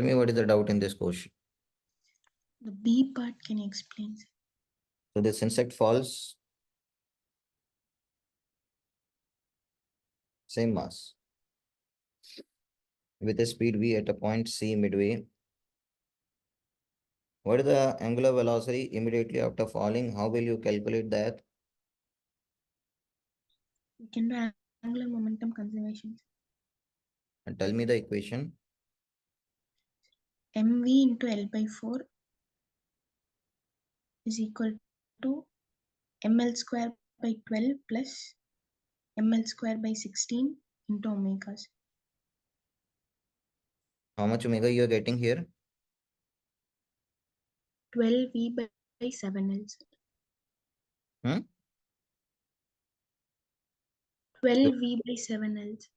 tell me what is the doubt in this question. The B part, can you explain? So this insect falls same mass with a speed v at a point C midway. What is the angular velocity immediately after falling? How will you calculate that? We can do angular momentum conservation. And tell me the equation. mv into L by 4 is equal to ml square by 12 plus ml square by 16 into omegas. How much omega you are getting here? 12v by 7l. Hmm? 12v by 7l.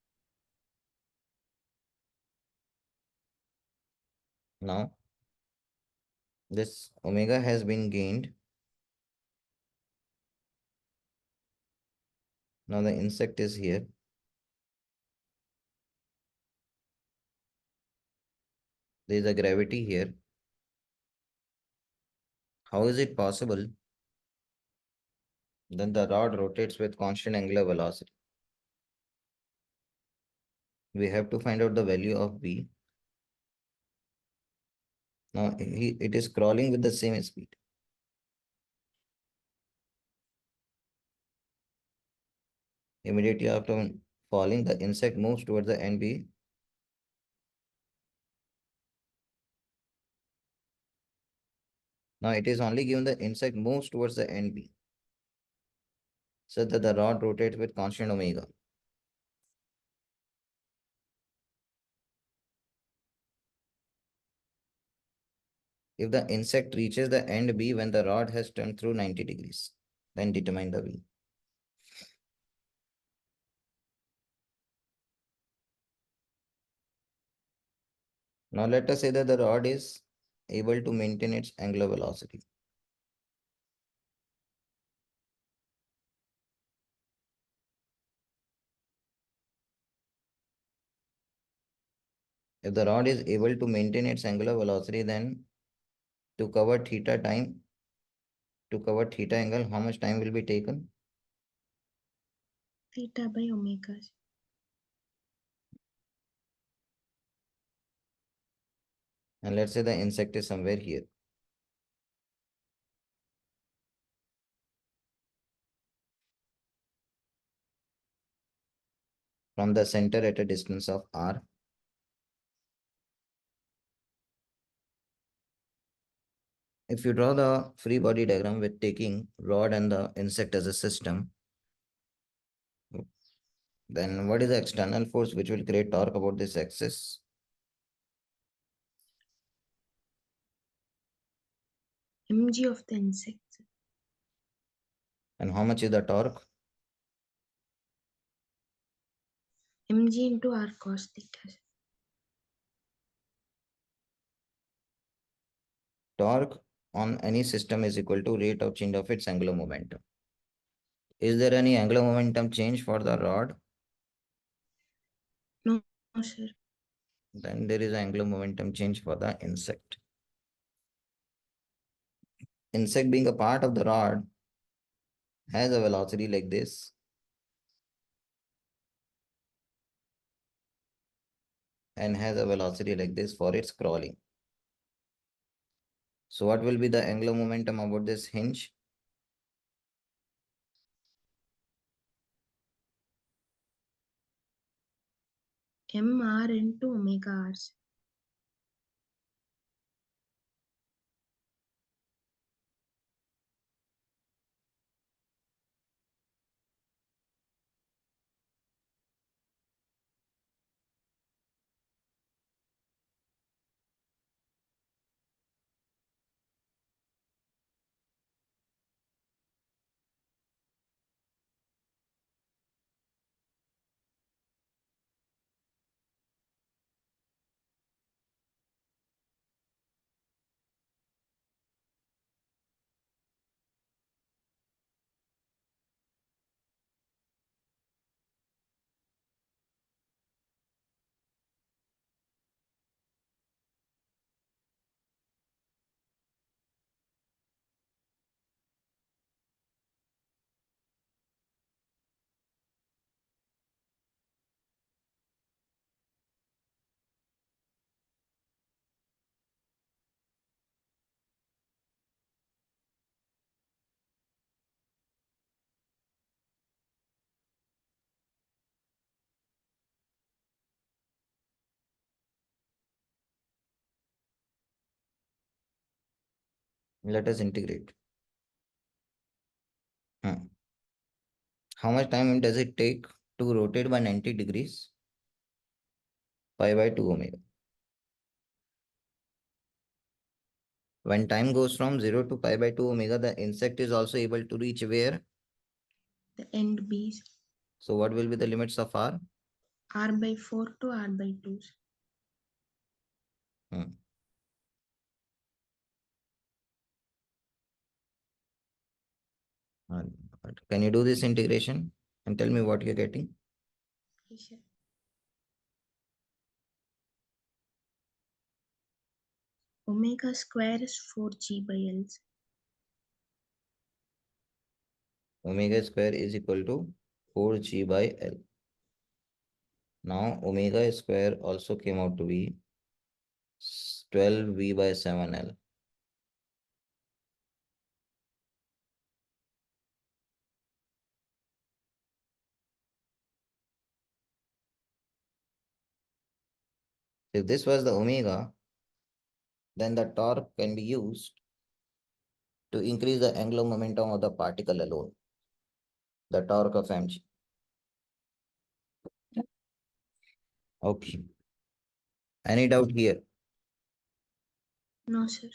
Now, this omega has been gained. Now the insect is here. There is a gravity here. How is it possible? Then the rod rotates with constant angular velocity. We have to find out the value of V. Now it is crawling with the same speed. Immediately after falling, the insect moves towards the end B. Now it is only given the insect moves towards the end B, so that the rod rotates with constant omega. If the insect reaches the end B when the rod has turned through 90 degrees, then determine the V. Now let us say that the rod is able to maintain its angular velocity. If the rod is able to maintain its angular velocity, then to cover theta angle, how much time will be taken? Theta by omegas. And let's say the insect is somewhere here. From the center at a distance of r. If you draw the free body diagram with taking rod and the insect as a system, then what is the external force which will create torque about this axis? mg of the insect. And how much is the torque? mg into r cos theta. Torque on any system is equal to rate of change of its angular momentum. Is there any angular momentum change for the rod? No, sir. Then there is an angular momentum change for the insect. Insect being a part of the rod has a velocity like this. And has a velocity like this for its crawling. So what will be the angular momentum about this hinge? mr into omega r. Let us integrate. How much time does it take to rotate by 90 degrees? Pi by 2 omega. When time goes from 0 to pi by 2 omega, the insect is also able to reach where? The end B's. So what will be the limits of R? R by 4 to R by 2. Hmm. Uh, Can you do this integration and tell me what you're getting? Yes, sir. Omega square is 4G by L. Omega square is equal to 4G by L. Now omega square also came out to be 12V by 7L. If this was the omega, then the torque can be used to increase the angular momentum of the particle alone, the torque of mg. Okay. Any doubt here? No, sir.